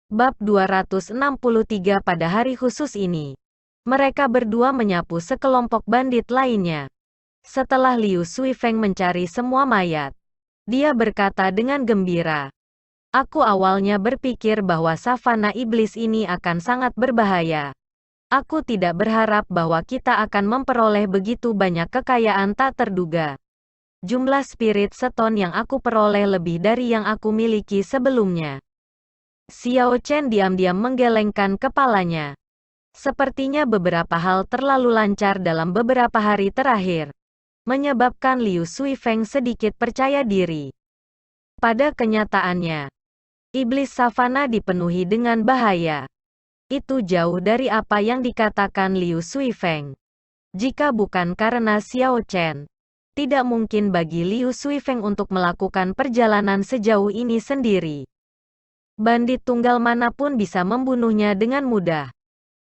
Bab 263. Pada hari khusus ini, mereka berdua menyapu sekelompok bandit lainnya. Setelah Liu Suifeng mencari semua mayat, dia berkata dengan gembira, "Aku awalnya berpikir bahwa savana iblis ini akan sangat berbahaya. Aku tidak berharap bahwa kita akan memperoleh begitu banyak kekayaan tak terduga. Jumlah spirit stone yang aku peroleh lebih dari yang aku miliki sebelumnya." Xiao Chen diam-diam menggelengkan kepalanya. Sepertinya beberapa hal terlalu lancar dalam beberapa hari terakhir, menyebabkan Liu Suifeng sedikit percaya diri. Pada kenyataannya, iblis savana dipenuhi dengan bahaya. Itu jauh dari apa yang dikatakan Liu Suifeng. Jika bukan karena Xiao Chen, tidak mungkin bagi Liu Suifeng untuk melakukan perjalanan sejauh ini sendiri. Bandit tunggal manapun bisa membunuhnya dengan mudah.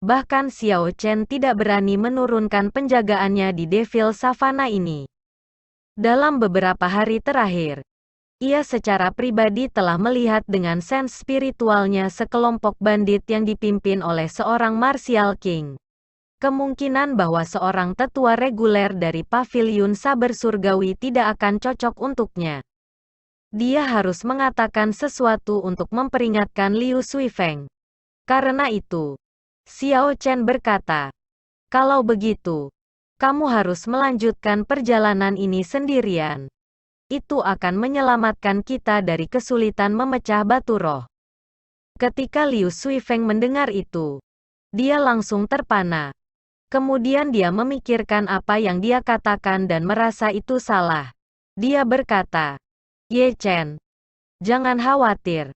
Bahkan Xiao Chen tidak berani menurunkan penjagaannya di Devil Savana ini. Dalam beberapa hari terakhir, ia secara pribadi telah melihat dengan sense spiritualnya sekelompok bandit yang dipimpin oleh seorang Martial King. Kemungkinan bahwa seorang tetua reguler dari Paviliun Saber Surgawi tidak akan cocok untuknya. Dia harus mengatakan sesuatu untuk memperingatkan Liu Suifeng. Karena itu, Xiao Chen berkata, "Kalau begitu, kamu harus melanjutkan perjalanan ini sendirian. Itu akan menyelamatkan kita dari kesulitan memecah batu roh." Ketika Liu Suifeng mendengar itu, dia langsung terpana. Kemudian dia memikirkan apa yang dia katakan dan merasa itu salah. Dia berkata, "Ye Chen, jangan khawatir.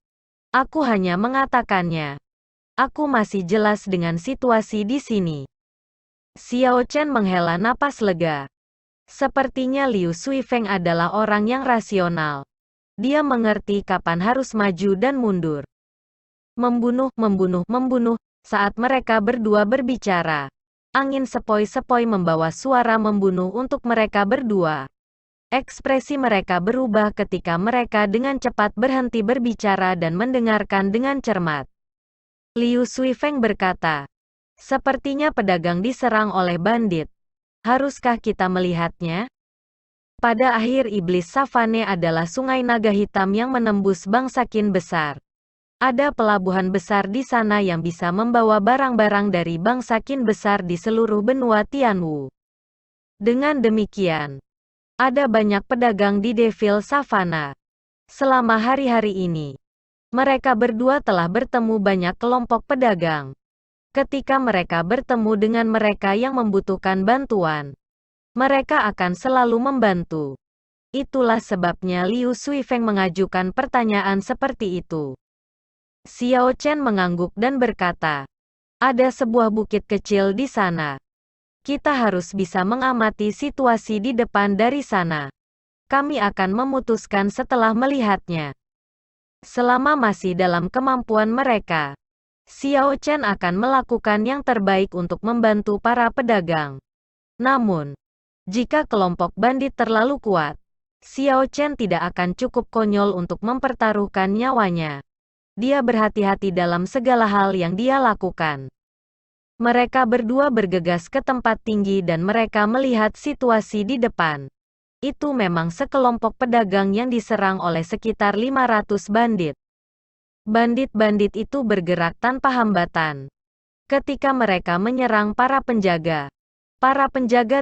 Aku hanya mengatakannya. Aku masih jelas dengan situasi di sini." Xiao Chen menghela napas lega. Sepertinya Liu Suifeng adalah orang yang rasional. Dia mengerti kapan harus maju dan mundur. Membunuh, membunuh, membunuh. Saat mereka berdua berbicara, angin sepoi-sepoi membawa suara membunuh untuk mereka berdua. Ekspresi mereka berubah ketika mereka dengan cepat berhenti berbicara dan mendengarkan dengan cermat. Liu Suifeng berkata, "Sepertinya pedagang diserang oleh bandit. Haruskah kita melihatnya?" Pada akhir iblis savane adalah sungai naga hitam yang menembus Bangsakin besar. Ada pelabuhan besar di sana yang bisa membawa barang-barang dari Bangsakin besar di seluruh benua Tianwu. Dengan demikian, ada banyak pedagang di Devil Savana. Selama hari-hari ini, mereka berdua telah bertemu banyak kelompok pedagang. Ketika mereka bertemu dengan mereka yang membutuhkan bantuan, mereka akan selalu membantu. Itulah sebabnya Liu Suifeng mengajukan pertanyaan seperti itu. Xiao Chen mengangguk dan berkata, "Ada sebuah bukit kecil di sana. Kita harus bisa mengamati situasi di depan dari sana. Kami akan memutuskan setelah melihatnya. Selama masih dalam kemampuan mereka, Xiao Chen akan melakukan yang terbaik untuk membantu para pedagang. Namun, jika kelompok bandit terlalu kuat, Xiao Chen tidak akan cukup konyol untuk mempertaruhkan nyawanya. Dia berhati-hati dalam segala hal yang dia lakukan." Mereka berdua bergegas ke tempat tinggi dan mereka melihat situasi di depan. Itu memang sekelompok pedagang yang diserang oleh sekitar 500 bandit. Bandit-bandit itu bergerak tanpa hambatan. Ketika mereka menyerang para penjaga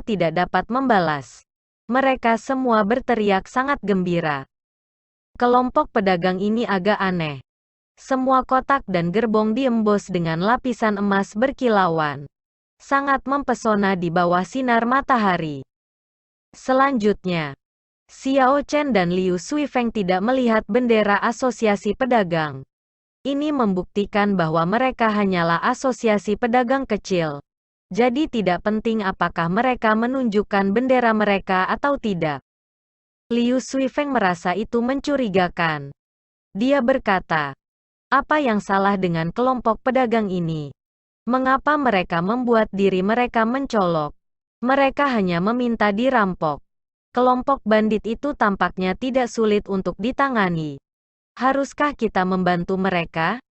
tidak dapat membalas. Mereka semua berteriak sangat gembira. Kelompok pedagang ini agak aneh. Semua kotak dan gerbong diembos dengan lapisan emas berkilauan. Sangat mempesona di bawah sinar matahari. Selanjutnya, Xiao Chen dan Liu Suifeng tidak melihat bendera asosiasi pedagang. Ini membuktikan bahwa mereka hanyalah asosiasi pedagang kecil. Jadi tidak penting apakah mereka menunjukkan bendera mereka atau tidak. Liu Suifeng merasa itu mencurigakan. Dia berkata, "Apa yang salah dengan kelompok pedagang ini? Mengapa mereka membuat diri mereka mencolok? Mereka hanya meminta dirampok. Kelompok bandit itu tampaknya tidak sulit untuk ditangani. Haruskah kita membantu mereka?"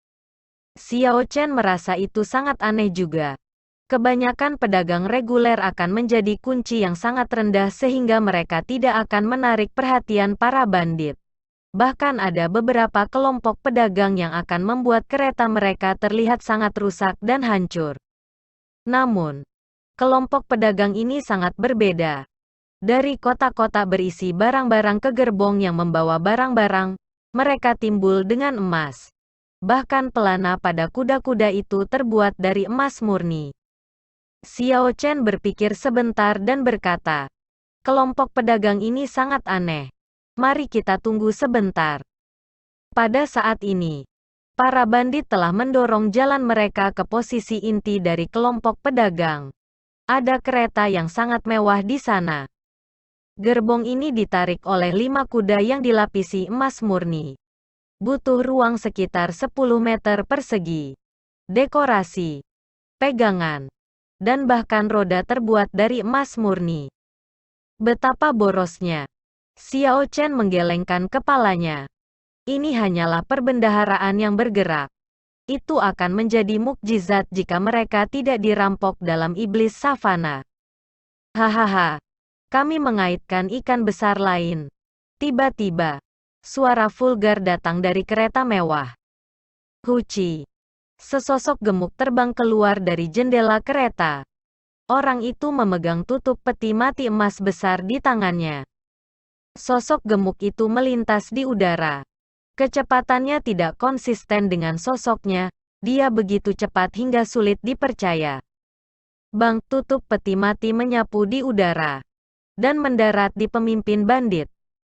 Xiao Chen merasa itu sangat aneh juga. Kebanyakan pedagang reguler akan menjadi kunci yang sangat rendah sehingga mereka tidak akan menarik perhatian para bandit. Bahkan ada beberapa kelompok pedagang yang akan membuat kereta mereka terlihat sangat rusak dan hancur. Namun, kelompok pedagang ini sangat berbeda. Dari kota-kota berisi barang-barang ke gerbong yang membawa barang-barang, mereka timbul dengan emas. Bahkan pelana pada kuda-kuda itu terbuat dari emas murni. Xiao Chen berpikir sebentar dan berkata, kelompok pedagang ini sangat aneh. Mari kita tunggu sebentar. Pada saat ini, para bandit telah mendorong jalan mereka ke posisi inti dari kelompok pedagang. Ada kereta yang sangat mewah di sana. Gerbong ini ditarik oleh 5 kuda yang dilapisi emas murni. Butuh ruang sekitar 10 meter persegi. Dekorasi, pegangan, dan bahkan roda terbuat dari emas murni. Betapa borosnya. Xiao Chen menggelengkan kepalanya. Ini hanyalah perbendaharaan yang bergerak. Itu akan menjadi mukjizat jika mereka tidak dirampok dalam iblis savana. Hahaha. Kami mengaitkan ikan besar lain. Tiba-tiba, suara vulgar datang dari kereta mewah. Huci. Sesosok gemuk terbang keluar dari jendela kereta. Orang itu memegang tutup peti mati emas besar di tangannya. Sosok gemuk itu melintas di udara. Kecepatannya tidak konsisten dengan sosoknya, dia begitu cepat hingga sulit dipercaya. Bang, tutup peti mati menyapu di udara dan mendarat di pemimpin bandit.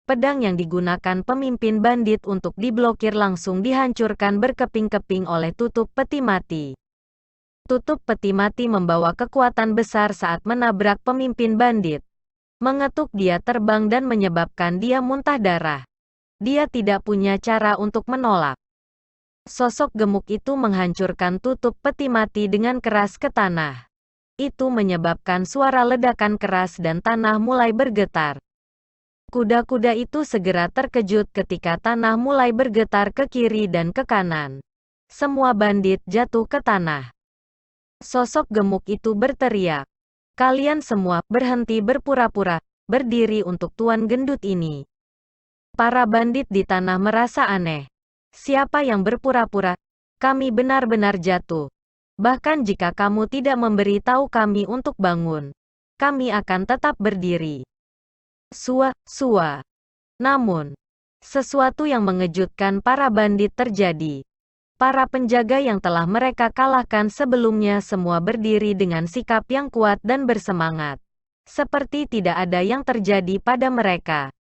Pedang yang digunakan pemimpin bandit untuk diblokir langsung dihancurkan berkeping-keping oleh tutup peti mati. Tutup peti mati membawa kekuatan besar saat menabrak pemimpin bandit. Mengetuk dia terbang dan menyebabkan dia muntah darah. Dia tidak punya cara untuk menolak. Sosok gemuk itu menghancurkan tutup peti mati dengan keras ke tanah. Itu menyebabkan suara ledakan keras dan tanah mulai bergetar. Kuda-kuda itu segera terkejut ketika tanah mulai bergetar ke kiri dan ke kanan. Semua bandit jatuh ke tanah. Sosok gemuk itu berteriak, "Kalian semua berhenti berpura-pura, berdiri untuk Tuan Gendut ini." Para bandit di tanah merasa aneh. Siapa yang berpura-pura? Kami benar-benar jatuh. Bahkan jika kamu tidak memberi tahu kami untuk bangun, kami akan tetap berdiri. Sua. Namun, sesuatu yang mengejutkan para bandit terjadi. Para penjaga yang telah mereka kalahkan sebelumnya semua berdiri dengan sikap yang kuat dan bersemangat. Seperti tidak ada yang terjadi pada mereka.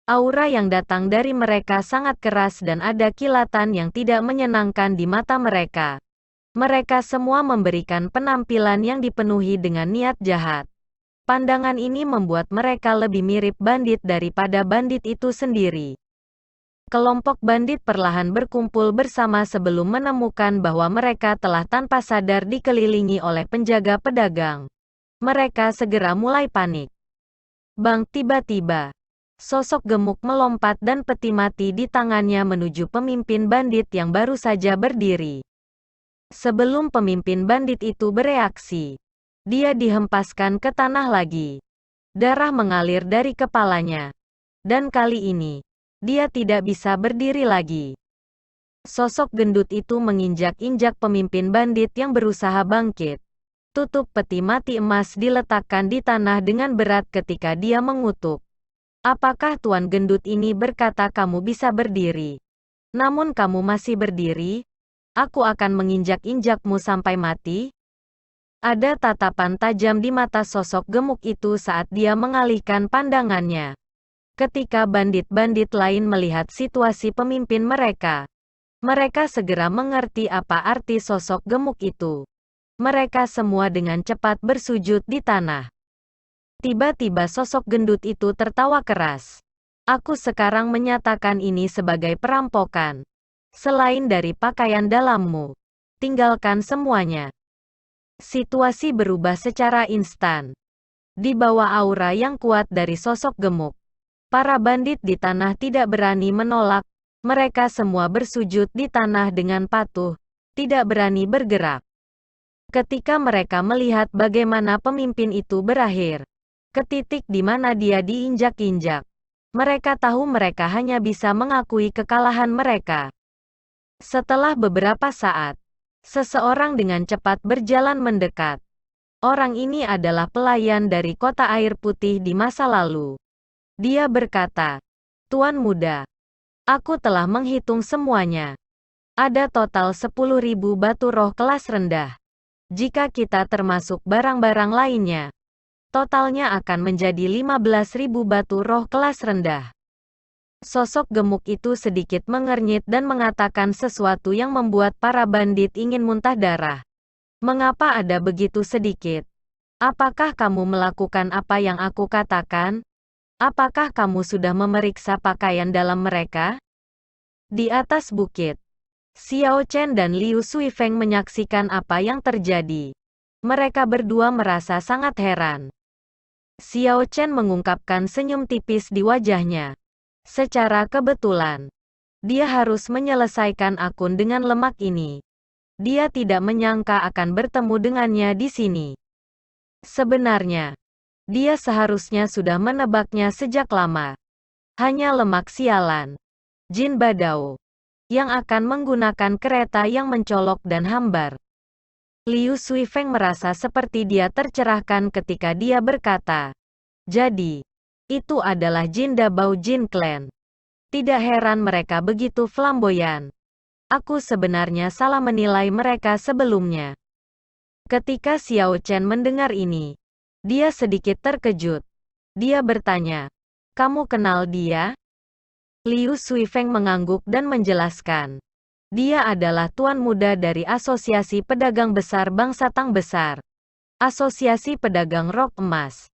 Aura yang datang dari mereka sangat keras dan ada kilatan yang tidak menyenangkan di mata mereka. Mereka semua memberikan penampilan yang dipenuhi dengan niat jahat. Pandangan ini membuat mereka lebih mirip bandit daripada bandit itu sendiri. Kelompok bandit perlahan berkumpul bersama sebelum menemukan bahwa mereka telah tanpa sadar dikelilingi oleh penjaga pedagang. Mereka segera mulai panik. Bang, tiba-tiba, sosok gemuk melompat dan peti mati di tangannya menuju pemimpin bandit yang baru saja berdiri. Sebelum pemimpin bandit itu bereaksi, dia dihempaskan ke tanah lagi. Darah mengalir dari kepalanya. Dan kali ini, dia tidak bisa berdiri lagi. Sosok gendut itu menginjak-injak pemimpin bandit yang berusaha bangkit. Tutup peti mati emas diletakkan di tanah dengan berat ketika dia mengutuk. Apakah Tuan Gendut ini berkata kamu bisa berdiri? Namun kamu masih berdiri? Aku akan menginjak-injakmu sampai mati. Ada tatapan tajam di mata sosok gemuk itu saat dia mengalihkan pandangannya. Ketika bandit-bandit lain melihat situasi pemimpin mereka, mereka segera mengerti apa arti sosok gemuk itu. Mereka semua dengan cepat bersujud di tanah. Tiba-tiba sosok gendut itu tertawa keras. Aku sekarang menyatakan ini sebagai perampokan. Selain dari pakaian dalammu, tinggalkan semuanya. Situasi berubah secara instan. Di bawah aura yang kuat dari sosok gemuk, para bandit di tanah tidak berani menolak. Mereka semua bersujud di tanah dengan patuh, tidak berani bergerak. Ketika mereka melihat bagaimana pemimpin itu berakhir, ke titik di mana dia diinjak-injak, mereka tahu mereka hanya bisa mengakui kekalahan mereka. Setelah beberapa saat, seseorang dengan cepat berjalan mendekat. Orang ini adalah pelayan dari kota air putih di masa lalu. Dia berkata, "Tuan muda, aku telah menghitung semuanya. Ada total 10.000 batu roh kelas rendah. Jika kita termasuk barang-barang lainnya, totalnya akan menjadi 15.000 batu roh kelas rendah." Sosok gemuk itu sedikit mengernyit dan mengatakan sesuatu yang membuat para bandit ingin muntah darah. "Mengapa ada begitu sedikit? Apakah kamu melakukan apa yang aku katakan? Apakah kamu sudah memeriksa pakaian dalam mereka?" Di atas bukit, Xiao Chen dan Liu Suifeng menyaksikan apa yang terjadi. Mereka berdua merasa sangat heran. Xiao Chen mengungkapkan senyum tipis di wajahnya. Secara kebetulan, dia harus menyelesaikan akun dengan lemak ini. Dia tidak menyangka akan bertemu dengannya di sini. Sebenarnya, dia seharusnya sudah menebaknya sejak lama. Hanya lemak sialan, Jin Badao, yang akan menggunakan kereta yang mencolok dan hambar. Liu Suifeng merasa seperti dia tercerahkan ketika dia berkata, "Jadi, itu adalah Jin Dabao Jin Clan. Tidak heran mereka begitu flamboyan. Aku sebenarnya salah menilai mereka sebelumnya." Ketika Xiao Chen mendengar ini, dia sedikit terkejut. Dia bertanya, "Kamu kenal dia?" Liu Suifeng mengangguk dan menjelaskan. Dia adalah tuan muda dari Asosiasi Pedagang Besar Bangsa Tang Besar. Asosiasi Pedagang Rok Emas.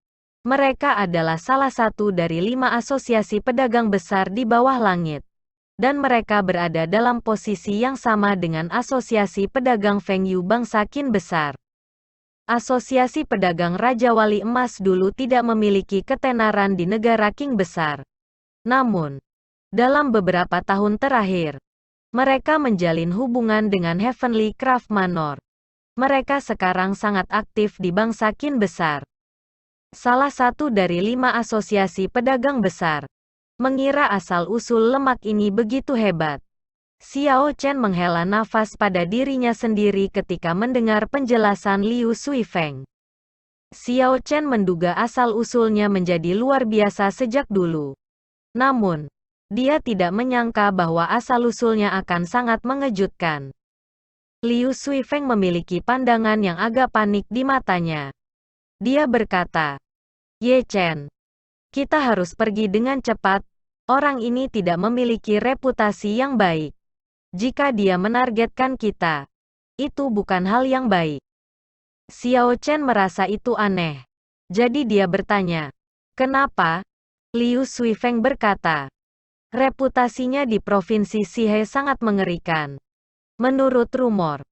Mereka adalah salah satu dari 5 asosiasi pedagang besar di bawah langit. Dan mereka berada dalam posisi yang sama dengan Asosiasi Pedagang Feng Yu Bangsa Qin Besar. Asosiasi Pedagang Raja Wali Emas dulu tidak memiliki ketenaran di negara Qing Besar. Namun, dalam beberapa tahun terakhir, mereka menjalin hubungan dengan Heavenly Craft Manor. Mereka sekarang sangat aktif di bangsa Qin Besar. Salah satu dari 5 asosiasi pedagang besar. Mengira asal-usul lemak ini begitu hebat. Xiao Chen menghela nafas pada dirinya sendiri ketika mendengar penjelasan Liu Suifeng. Xiao Chen menduga asal-usulnya menjadi luar biasa sejak dulu. Namun, dia tidak menyangka bahwa asal-usulnya akan sangat mengejutkan. Liu Suifeng memiliki pandangan yang agak panik di matanya. Dia berkata, "Ye Chen, kita harus pergi dengan cepat. Orang ini tidak memiliki reputasi yang baik. Jika dia menargetkan kita, itu bukan hal yang baik." Xiao Chen merasa itu aneh. Jadi dia bertanya, "Kenapa?" Liu Suifeng berkata, "Reputasinya di Provinsi Sihe sangat mengerikan. Menurut rumor,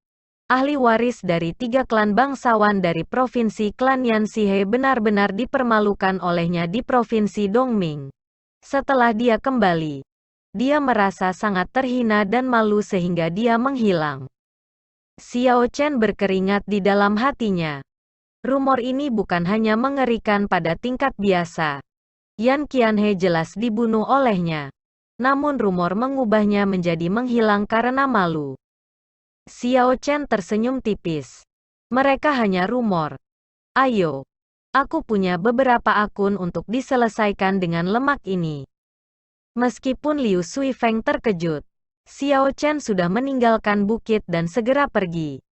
ahli waris dari 3 klan bangsawan dari Provinsi Klan Yan Sihe benar-benar dipermalukan olehnya di Provinsi Dongming. Setelah dia kembali, dia merasa sangat terhina dan malu sehingga dia menghilang." Xiao Chen berkeringat di dalam hatinya. Rumor ini bukan hanya mengerikan pada tingkat biasa. Yan Qianhe jelas dibunuh olehnya. Namun rumor mengubahnya menjadi menghilang karena malu. Xiao Chen tersenyum tipis. "Mereka hanya rumor. Ayo, aku punya beberapa akun untuk diselesaikan dengan lemak ini." Meskipun Liu Suifeng terkejut, Xiao Chen sudah meninggalkan bukit dan segera pergi.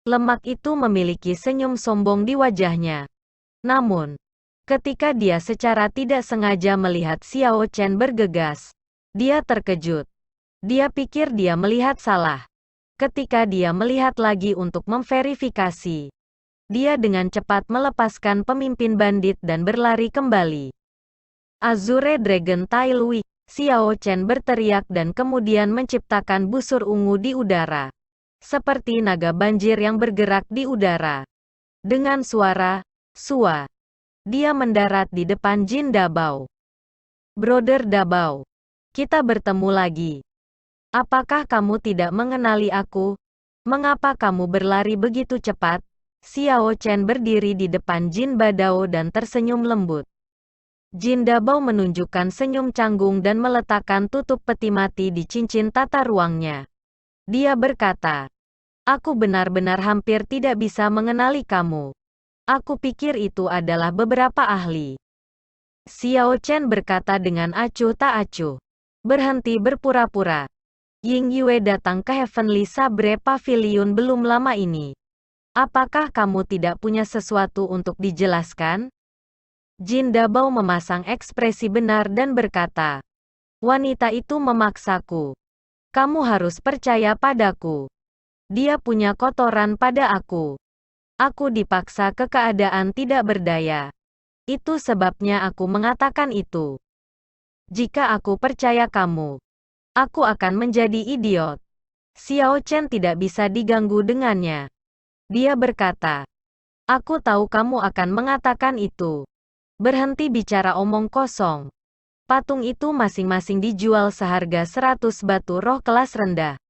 Lemak itu memiliki senyum sombong di wajahnya. Namun, ketika dia secara tidak sengaja melihat Xiao Chen bergegas, dia terkejut. Dia pikir dia melihat salah. Ketika dia melihat lagi untuk memverifikasi, dia dengan cepat melepaskan pemimpin bandit dan berlari kembali. "Azure Dragon Tailui!" Xiao Chen berteriak dan kemudian menciptakan busur ungu di udara. Seperti naga banjir yang bergerak di udara. Dengan suara, "Sua!" dia mendarat di depan Jin Dabao. "Brother Dabao, kita bertemu lagi. Apakah kamu tidak mengenali aku?" Mengapa kamu berlari begitu cepat? Xiao Chen berdiri di depan Jin Badao dan tersenyum lembut. Jin Dabao menunjukkan senyum canggung dan meletakkan tutup peti mati di cincin tata ruangnya. Dia berkata, "Aku benar-benar hampir tidak bisa mengenali kamu. Aku pikir itu adalah beberapa ahli." Xiao Chen berkata dengan acuh tak acuh. "Berhenti berpura-pura. Ying Yue datang ke Heavenly Sabre Pavilion belum lama ini. Apakah kamu tidak punya sesuatu untuk dijelaskan?" Jin Dabao memasang ekspresi benar dan berkata, "Wanita itu memaksaku. Kamu harus percaya padaku. Dia punya kotoran pada aku. Aku dipaksa ke keadaan tidak berdaya. Itu sebabnya aku mengatakan itu. Jika aku percaya kamu, aku akan menjadi idiot." Xiao Chen tidak bisa diganggu dengannya. Dia berkata, "Aku tahu kamu akan mengatakan itu. Berhenti bicara omong kosong. Patung itu masing-masing dijual seharga 100 batu roh kelas rendah.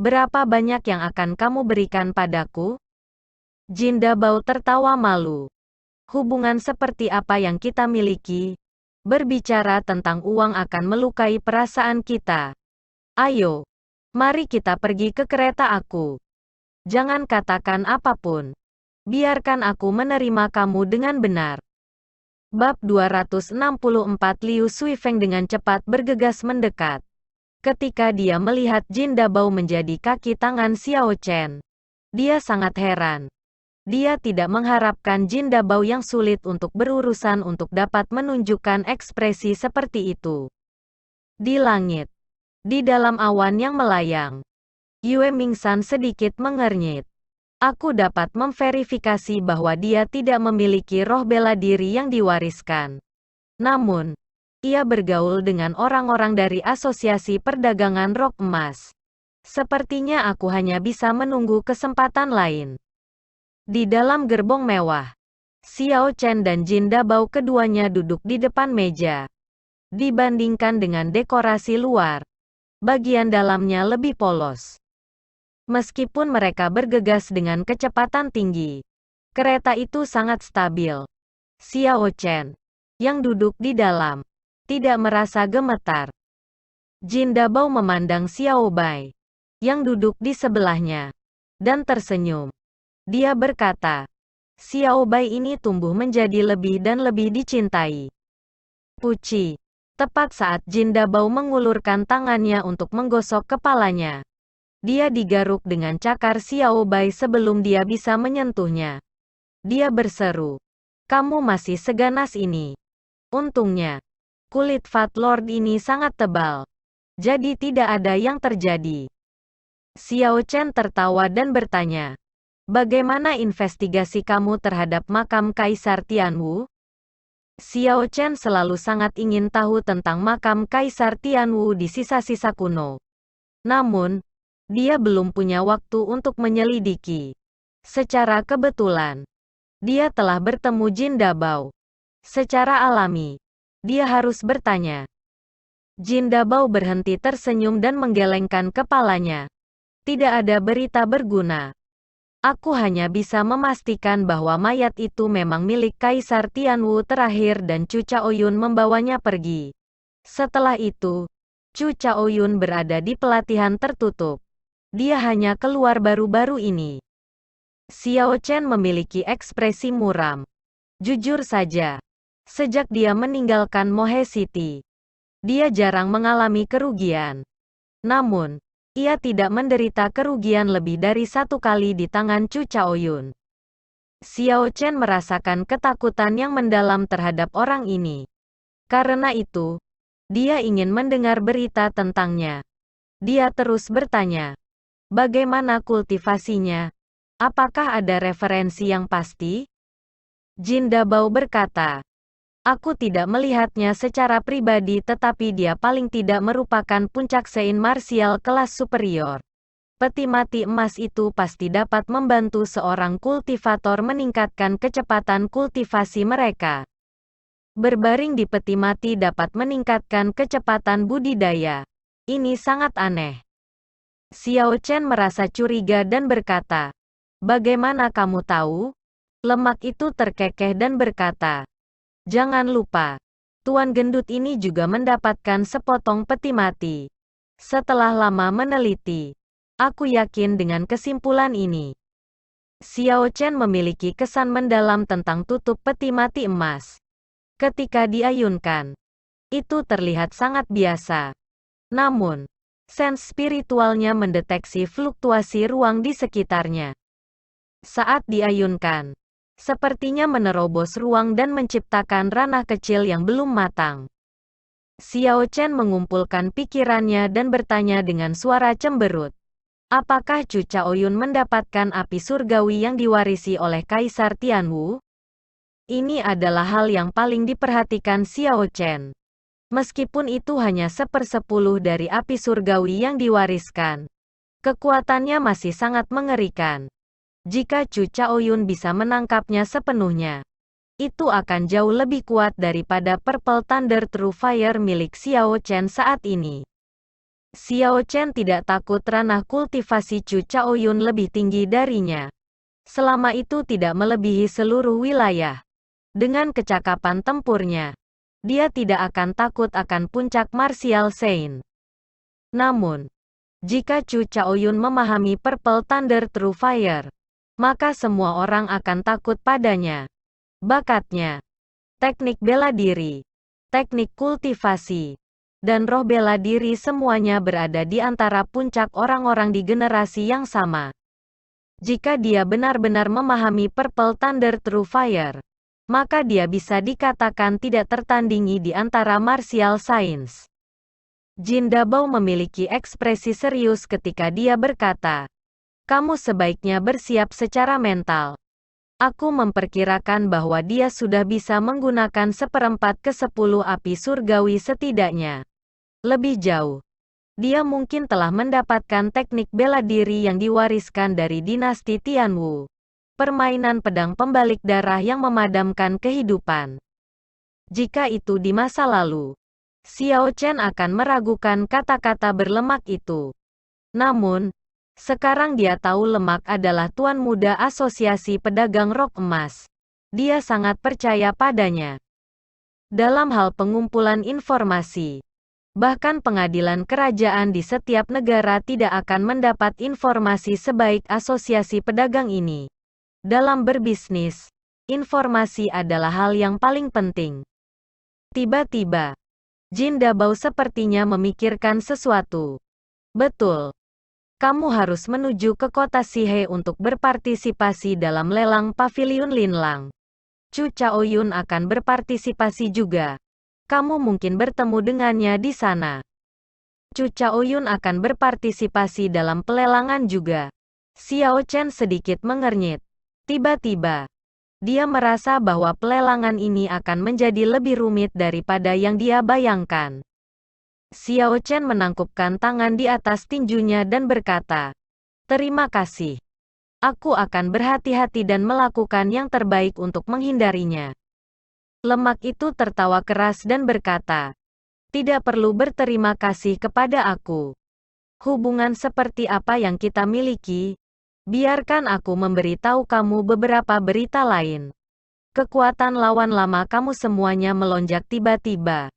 Berapa banyak yang akan kamu berikan padaku?" Jin Dabao tertawa malu. "Hubungan seperti apa yang kita miliki? Berbicara tentang uang akan melukai perasaan kita. Ayo, mari kita pergi ke kereta aku. Jangan katakan apapun. Biarkan aku menerima kamu dengan benar." Bab 264 Liu Suifeng dengan cepat bergegas mendekat. Ketika dia melihat Jin Dabao menjadi kaki tangan Xiao Chen, dia sangat heran. Dia tidak mengharapkan Jin Dabao yang sulit untuk berurusan untuk dapat menunjukkan ekspresi seperti itu. Di langit, di dalam awan yang melayang, Yue Mingsan sedikit mengernyit. "Aku dapat memverifikasi bahwa dia tidak memiliki roh bela diri yang diwariskan. Namun, ia bergaul dengan orang-orang dari Asosiasi Perdagangan Rok Emas. Sepertinya aku hanya bisa menunggu kesempatan lain." Di dalam gerbong mewah, Xiao Chen dan Jin Dabao keduanya duduk di depan meja. Dibandingkan dengan dekorasi luar, bagian dalamnya lebih polos. Meskipun mereka bergegas dengan kecepatan tinggi, kereta itu sangat stabil. Xiao Chen, yang duduk di dalam, tidak merasa gemetar. Jin Dabao memandang Xiao Bai, yang duduk di sebelahnya, dan tersenyum. Dia berkata, "Xiao Bai ini tumbuh menjadi lebih dan lebih dicintai." Puci. Tepat saat Jin Dabao mengulurkan tangannya untuk menggosok kepalanya, dia digaruk dengan cakar Xiao Bai sebelum dia bisa menyentuhnya. Dia berseru, "Kamu masih seganas ini." Untungnya, kulit Fat Lord ini sangat tebal, jadi tidak ada yang terjadi. Xiao Chen tertawa dan bertanya, "Bagaimana investigasi kamu terhadap makam Kaisar Tianwu?" Xiao Chen selalu sangat ingin tahu tentang makam Kaisar Tianwu di sisa-sisa kuno. Namun, dia belum punya waktu untuk menyelidiki. Secara kebetulan, dia telah bertemu Jin Dabao. Secara alami, dia harus bertanya. Jin Dabao berhenti tersenyum dan menggelengkan kepalanya. "Tidak ada berita berguna. Aku hanya bisa memastikan bahwa mayat itu memang milik Kaisar Tianwu terakhir dan Chu Chaoyun membawanya pergi. Setelah itu, Chu Chaoyun berada di pelatihan tertutup. Dia hanya keluar baru-baru ini." Xiao Chen memiliki ekspresi muram. Jujur saja, sejak dia meninggalkan Mohe City, dia jarang mengalami kerugian. Namun, ia tidak menderita kerugian lebih dari satu kali di tangan Chu Chaoyun. Xiao Chen merasakan ketakutan yang mendalam terhadap orang ini. Karena itu, dia ingin mendengar berita tentangnya. Dia terus bertanya, "Bagaimana kultivasinya? Apakah ada referensi yang pasti?" Jin Dabao berkata, "Aku tidak melihatnya secara pribadi tetapi dia paling tidak merupakan puncak sein marsial kelas superior. Peti mati emas itu pasti dapat membantu seorang kultivator meningkatkan kecepatan kultivasi mereka. Berbaring di peti mati dapat meningkatkan kecepatan budidaya. Ini sangat aneh." Xiao Chen merasa curiga dan berkata, "Bagaimana kamu tahu?" Lemak itu terkekeh dan berkata, "Jangan lupa, Tuan gendut ini juga mendapatkan sepotong peti mati. Setelah lama meneliti, aku yakin dengan kesimpulan ini." Xiao Chen memiliki kesan mendalam tentang tutup peti mati emas. Ketika diayunkan, itu terlihat sangat biasa. Namun, sense spiritualnya mendeteksi fluktuasi ruang di sekitarnya. Saat diayunkan, sepertinya menerobos ruang dan menciptakan ranah kecil yang belum matang. Xiao Chen mengumpulkan pikirannya dan bertanya dengan suara cemberut. Apakah Chu Chaoyun mendapatkan api surgawi yang diwarisi oleh Kaisar Tianwu? Ini adalah hal yang paling diperhatikan Xiao Chen. Meskipun itu hanya 1/10 dari api surgawi yang diwariskan, kekuatannya masih sangat mengerikan. Jika Chu Chaoyun bisa menangkapnya sepenuhnya, itu akan jauh lebih kuat daripada Purple Thunder True Fire milik Xiao Chen saat ini. Xiao Chen tidak takut ranah kultivasi Chu Chaoyun lebih tinggi darinya. Selama itu tidak melebihi seluruh wilayah. Dengan kecakapan tempurnya, dia tidak akan takut akan puncak martial Saint. Namun, jika Chu Chaoyun memahami Purple Thunder True Fire, maka semua orang akan takut padanya. Bakatnya, teknik bela diri, teknik kultivasi, dan roh bela diri semuanya berada di antara puncak orang-orang di generasi yang sama. Jika dia benar-benar memahami Purple Thunder True Fire, maka dia bisa dikatakan tidak tertandingi di antara martial science. Jin Dabao memiliki ekspresi serius ketika dia berkata, "Kamu sebaiknya bersiap secara mental." Aku memperkirakan bahwa dia sudah bisa menggunakan 1/4/10 api surgawi setidaknya. Lebih jauh, dia mungkin telah mendapatkan teknik bela diri yang diwariskan dari dinasti Tianwu. Permainan pedang pembalik darah yang memadamkan kehidupan. Jika itu di masa lalu, Xiao Chen akan meragukan kata-kata berlemak itu. Namun, sekarang dia tahu lemak adalah tuan muda asosiasi pedagang rok emas. Dia sangat percaya padanya. Dalam hal pengumpulan informasi, bahkan pengadilan kerajaan di setiap negara tidak akan mendapat informasi sebaik asosiasi pedagang ini. Dalam berbisnis, informasi adalah hal yang paling penting. Tiba-tiba, Jin Dabao sepertinya memikirkan sesuatu. Betul. Kamu harus menuju ke kota Sihe untuk berpartisipasi dalam lelang Paviliun Linlang. Chu Chaoyun akan berpartisipasi juga. Kamu mungkin bertemu dengannya di sana. Chu Chaoyun akan berpartisipasi dalam pelelangan juga. Xiao Chen sedikit mengernyit. Tiba-tiba, dia merasa bahwa pelelangan ini akan menjadi lebih rumit daripada yang dia bayangkan. Xiao Chen menangkupkan tangan di atas tinjunya dan berkata, "Terima kasih. Aku akan berhati-hati dan melakukan yang terbaik untuk menghindarinya." Lemak itu tertawa keras dan berkata, "Tidak perlu berterima kasih kepada aku. Hubungan seperti apa yang kita miliki? Biarkan aku memberitahu kamu beberapa berita lain. Kekuatan lawan lama kamu semuanya melonjak tiba-tiba.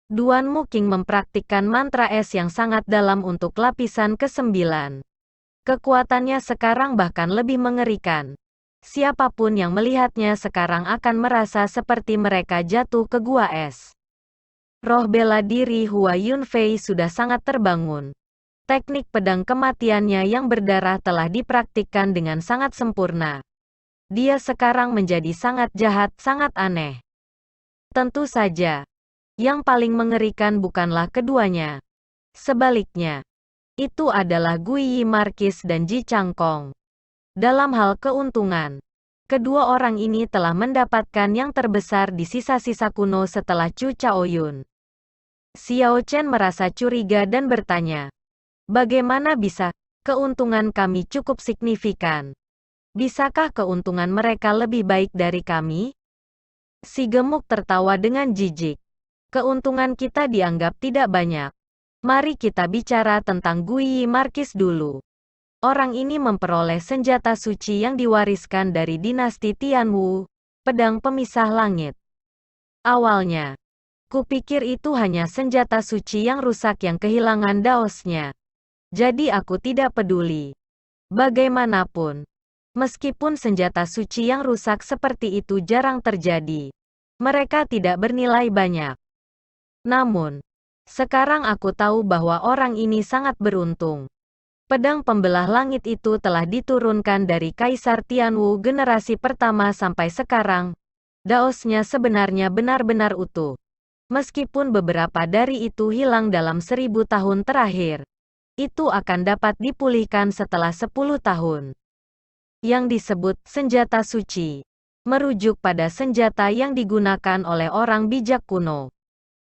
Duan Muking mempraktikkan mantra es yang sangat dalam untuk lapisan ke-9. Kekuatannya sekarang bahkan lebih mengerikan. Siapapun yang melihatnya sekarang akan merasa seperti mereka jatuh ke gua es." Roh bela diri Hua Yunfei sudah sangat terbangun. Teknik pedang kematiannya yang berdarah telah dipraktikkan dengan sangat sempurna. Dia sekarang menjadi sangat jahat, sangat aneh. Tentu saja, yang paling mengerikan bukanlah keduanya. Sebaliknya, itu adalah Gui Yi Markis dan Ji Changkong. Dalam hal keuntungan, kedua orang ini telah mendapatkan yang terbesar di sisa-sisa kuno setelah Chu Chaoyun. Xiao Chen merasa curiga dan bertanya, "Bagaimana bisa keuntungan kami cukup signifikan? Bisakah keuntungan mereka lebih baik dari kami?" Si gemuk tertawa dengan jijik. "Keuntungan kita dianggap tidak banyak. Mari kita bicara tentang Guyi Markis dulu. Orang ini memperoleh senjata suci yang diwariskan dari dinasti Tianwu, pedang pemisah langit. Awalnya, kupikir itu hanya senjata suci yang rusak yang kehilangan daosnya. Jadi aku tidak peduli. Bagaimanapun, meskipun senjata suci yang rusak seperti itu jarang terjadi, mereka tidak bernilai banyak. Namun, sekarang aku tahu bahwa orang ini sangat beruntung. Pedang pembelah langit itu telah diturunkan dari Kaisar Tianwu generasi pertama sampai sekarang. Daosnya sebenarnya benar-benar utuh. Meskipun beberapa dari itu hilang dalam 1000 tahun terakhir, itu akan dapat dipulihkan setelah 10 tahun. Yang disebut senjata suci, merujuk pada senjata yang digunakan oleh orang bijak kuno.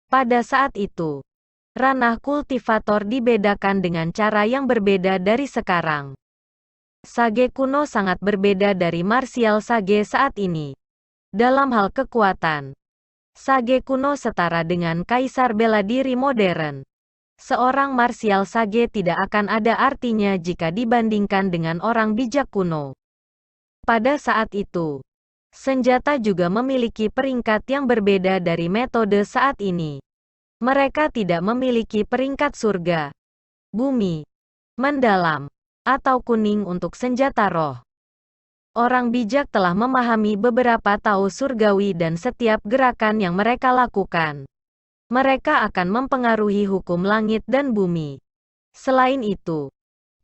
Pada saat itu, ranah kultivator dibedakan dengan cara yang berbeda dari sekarang. Sage kuno sangat berbeda dari martial sage saat ini. Dalam hal kekuatan, sage kuno setara dengan kaisar bela diri modern. Seorang martial sage tidak akan ada artinya jika dibandingkan dengan orang bijak kuno. Pada saat itu, senjata juga memiliki peringkat yang berbeda dari metode saat ini. Mereka tidak memiliki peringkat surga, bumi, mendalam, atau kuning untuk senjata roh. Orang bijak telah memahami beberapa tahu surgawi dan setiap gerakan yang mereka lakukan. Mereka akan mempengaruhi hukum langit dan bumi. Selain itu,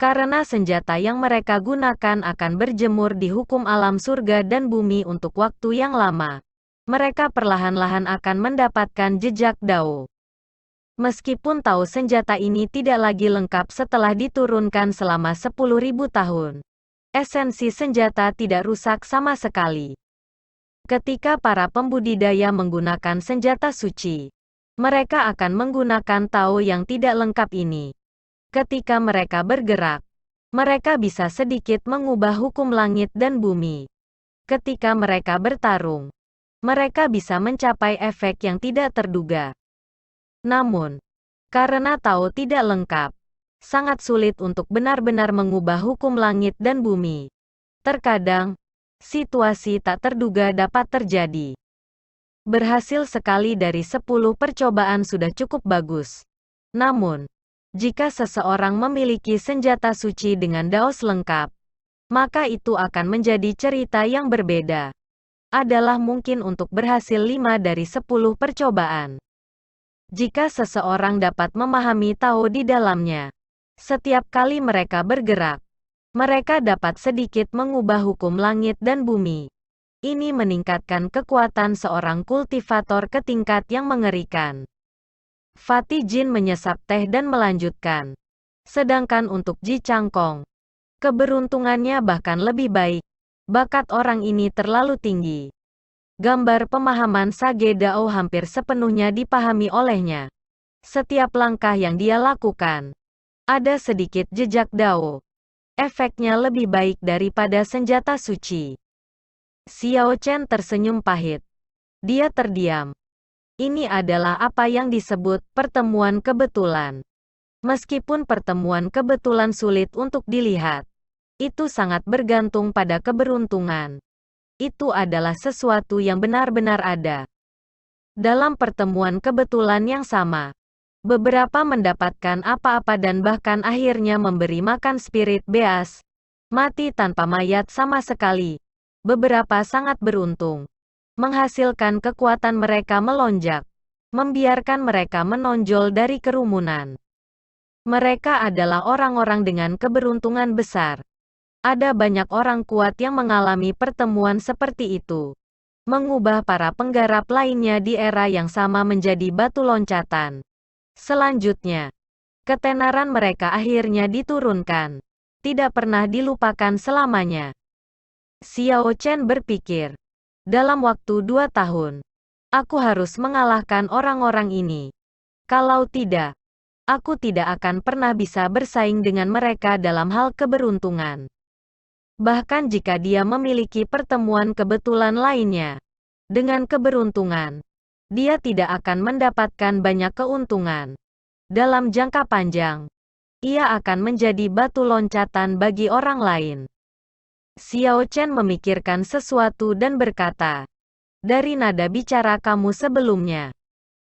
karena senjata yang mereka gunakan akan berjemur di hukum alam surga dan bumi untuk waktu yang lama, mereka perlahan-lahan akan mendapatkan jejak Dao. Meskipun tahu senjata ini tidak lagi lengkap setelah diturunkan selama 10.000 tahun, esensi senjata tidak rusak sama sekali. Ketika para pembudidaya menggunakan senjata suci, mereka akan menggunakan Tao yang tidak lengkap ini. Ketika mereka bergerak, mereka bisa sedikit mengubah hukum langit dan bumi. Ketika mereka bertarung, mereka bisa mencapai efek yang tidak terduga. Namun, karena Tao tidak lengkap, sangat sulit untuk benar-benar mengubah hukum langit dan bumi. Terkadang, situasi tak terduga dapat terjadi. Berhasil sekali dari 10 percobaan sudah cukup bagus. Namun, jika seseorang memiliki senjata suci dengan daos lengkap, maka itu akan menjadi cerita yang berbeda. Adalah mungkin untuk berhasil 5 dari 10 percobaan. Jika seseorang dapat memahami Tao di dalamnya, setiap kali mereka bergerak, mereka dapat sedikit mengubah hukum langit dan bumi. Ini meningkatkan kekuatan seorang kultivator ke tingkat yang mengerikan. Fatih Jin menyesap teh dan melanjutkan. Sedangkan untuk Ji Changkong, keberuntungannya bahkan lebih baik. Bakat orang ini terlalu tinggi. Gambar pemahaman Sage Dao hampir sepenuhnya dipahami olehnya. Setiap langkah yang dia lakukan, ada sedikit jejak Dao. Efeknya lebih baik daripada senjata suci. Xiao Chen tersenyum pahit. Dia terdiam. Ini adalah apa yang disebut pertemuan kebetulan. Meskipun pertemuan kebetulan sulit untuk dilihat, itu sangat bergantung pada keberuntungan. Itu adalah sesuatu yang benar-benar ada. Dalam pertemuan kebetulan yang sama, beberapa mendapatkan apa-apa dan bahkan akhirnya memberi makan spirit beas, mati tanpa mayat sama sekali. Beberapa sangat beruntung, menghasilkan kekuatan mereka melonjak, membiarkan mereka menonjol dari kerumunan. Mereka adalah orang-orang dengan keberuntungan besar. Ada banyak orang kuat yang mengalami pertemuan seperti itu. Mengubah para penggarap lainnya di era yang sama menjadi batu loncatan. Selanjutnya, ketenaran mereka akhirnya diturunkan. Tidak pernah dilupakan selamanya. Xiao Chen berpikir, dalam waktu 2 tahun, aku harus mengalahkan orang-orang ini. Kalau tidak, aku tidak akan pernah bisa bersaing dengan mereka dalam hal keberuntungan. Bahkan jika dia memiliki pertemuan kebetulan lainnya, dengan keberuntungan, dia tidak akan mendapatkan banyak keuntungan. Dalam jangka panjang, ia akan menjadi batu loncatan bagi orang lain. Xiao Chen memikirkan sesuatu dan berkata, dari nada bicara kamu sebelumnya,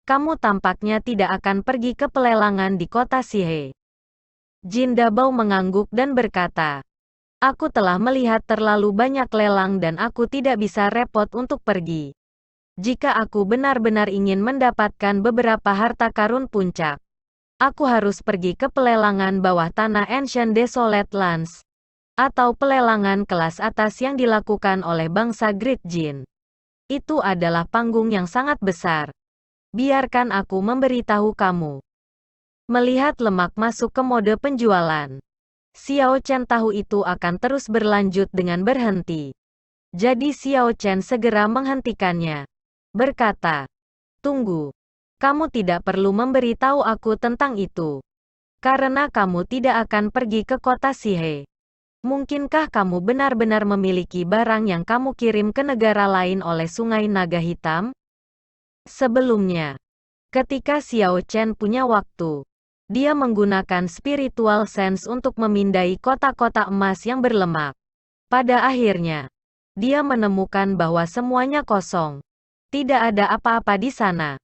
kamu tampaknya tidak akan pergi ke pelelangan di kota Sihe. Jin Dabao mengangguk dan berkata, aku telah melihat terlalu banyak lelang dan aku tidak bisa repot untuk pergi. Jika aku benar-benar ingin mendapatkan beberapa harta karun puncak, aku harus pergi ke pelelangan bawah tanah Ancient Desolate Lands, atau pelelangan kelas atas yang dilakukan oleh bangsa Great Jin. Itu adalah panggung yang sangat besar. Biarkan aku memberitahu kamu. Melihat lemak masuk ke mode penjualan, Xiao Chen tahu itu akan terus berlanjut dengan berhenti. Jadi Xiao Chen segera menghentikannya. Berkata, tunggu. Kamu tidak perlu memberitahu aku tentang itu. Karena kamu tidak akan pergi ke kota Sihe. Mungkinkah kamu benar-benar memiliki barang yang kamu kirim ke negara lain oleh Sungai Naga Hitam? Sebelumnya, ketika Xiao Chen punya waktu, dia menggunakan spiritual sense untuk memindai kota-kota emas yang berlemak. Pada akhirnya, dia menemukan bahwa semuanya kosong. Tidak ada apa-apa di sana.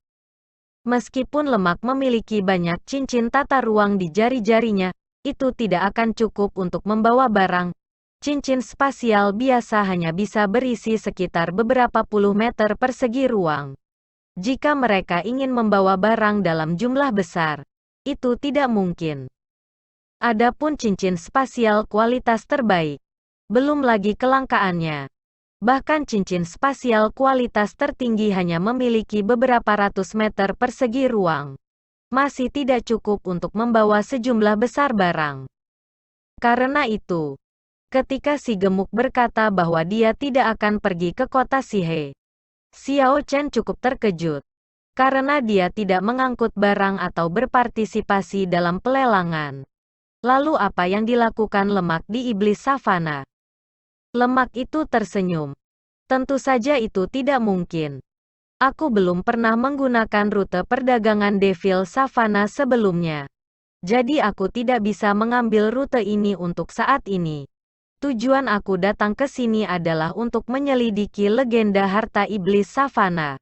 Meskipun lemak memiliki banyak cincin tata ruang di jari-jarinya, itu tidak akan cukup untuk membawa barang. Cincin spasial biasa hanya bisa berisi sekitar beberapa puluh meter persegi ruang. Jika mereka ingin membawa barang dalam jumlah besar, itu tidak mungkin. Adapun cincin spasial kualitas terbaik, belum lagi kelangkaannya. Bahkan cincin spasial kualitas tertinggi hanya memiliki beberapa ratus meter persegi ruang. Masih tidak cukup untuk membawa sejumlah besar barang. Karena itu, ketika si gemuk berkata bahwa dia tidak akan pergi ke kota Sihe, Xiao Chen cukup terkejut. Karena dia tidak mengangkut barang atau berpartisipasi dalam pelelangan. Lalu apa yang dilakukan lemak di iblis savana? Lemak itu tersenyum. Tentu saja itu tidak mungkin. Aku belum pernah menggunakan rute perdagangan Devil Savana sebelumnya. Jadi aku tidak bisa mengambil rute ini untuk saat ini. Tujuan aku datang ke sini adalah untuk menyelidiki legenda harta iblis Savana.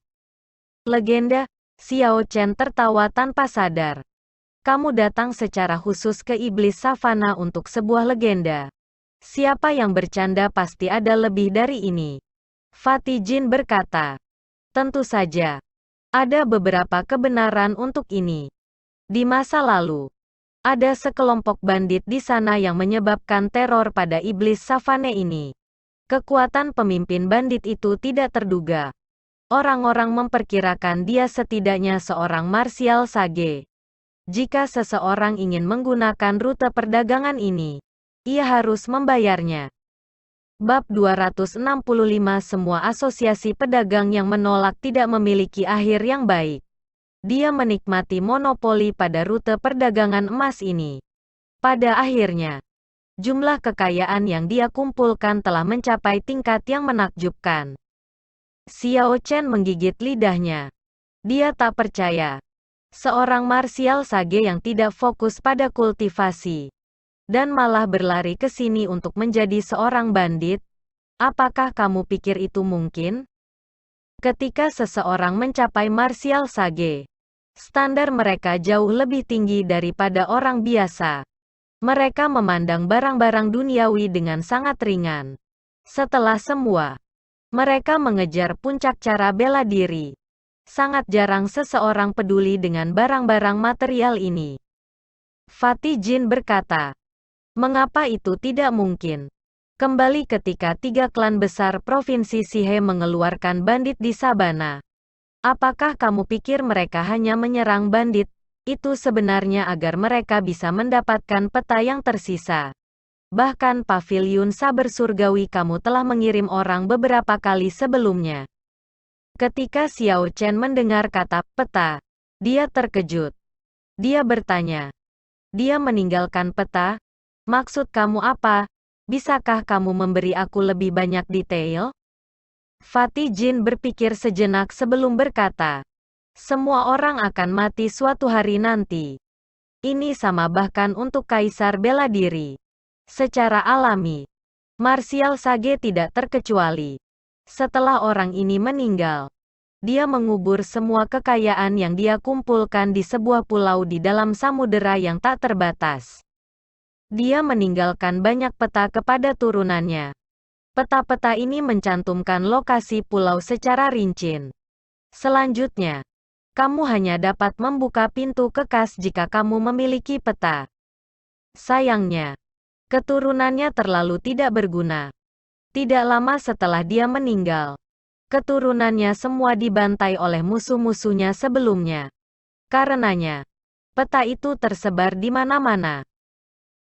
Legenda? Xiao Chen tertawa tanpa sadar. Kamu datang secara khusus ke iblis Savana untuk sebuah legenda. Siapa yang bercanda pasti ada lebih dari ini. Fatih Jin berkata. Tentu saja. Ada beberapa kebenaran untuk ini. Di masa lalu, ada sekelompok bandit di sana yang menyebabkan teror pada iblis savane ini. Kekuatan pemimpin bandit itu tidak terduga. Orang-orang memperkirakan dia setidaknya seorang martial sage. Jika seseorang ingin menggunakan rute perdagangan ini, ia harus membayarnya. Bab 265 Semua asosiasi pedagang yang menolak tidak memiliki akhir yang baik. Dia menikmati monopoli pada rute perdagangan emas ini. Pada akhirnya, jumlah kekayaan yang dia kumpulkan telah mencapai tingkat yang menakjubkan. Xiao Chen menggigit lidahnya. Dia tak percaya. Seorang martial sage yang tidak fokus pada kultivasi dan malah berlari ke sini untuk menjadi seorang bandit? Apakah kamu pikir itu mungkin? Ketika seseorang mencapai martial sage, standar mereka jauh lebih tinggi daripada orang biasa. Mereka memandang barang-barang duniawi dengan sangat ringan. Setelah semua, mereka mengejar puncak cara bela diri. Sangat jarang seseorang peduli dengan barang-barang material ini. Fatih Jin berkata, mengapa itu tidak mungkin? Kembali ketika 3 klan besar Provinsi Sihe mengeluarkan bandit di Sabana. Apakah kamu pikir mereka hanya menyerang bandit itu sebenarnya agar mereka bisa mendapatkan peta yang tersisa? Bahkan pavilion saber surgawi kamu telah mengirim orang beberapa kali sebelumnya. Ketika Xiao Chen mendengar kata peta, dia terkejut. Dia bertanya, dia meninggalkan peta? Maksud kamu apa? Bisakah kamu memberi aku lebih banyak detail? Fatih Jin berpikir sejenak sebelum berkata, semua orang akan mati suatu hari nanti. Ini sama bahkan untuk kaisar bela diri. Secara alami, martial sage tidak terkecuali. Setelah orang ini meninggal, dia mengubur semua kekayaan yang dia kumpulkan di sebuah pulau di dalam samudera yang tak terbatas. Dia meninggalkan banyak peta kepada turunannya. Peta-peta ini mencantumkan lokasi pulau secara rinci. Selanjutnya, kamu hanya dapat membuka pintu ke kas jika kamu memiliki peta. Sayangnya, keturunannya terlalu tidak berguna. Tidak lama setelah dia meninggal, keturunannya semua dibantai oleh musuh-musuhnya sebelumnya. Karenanya, peta itu tersebar di mana-mana.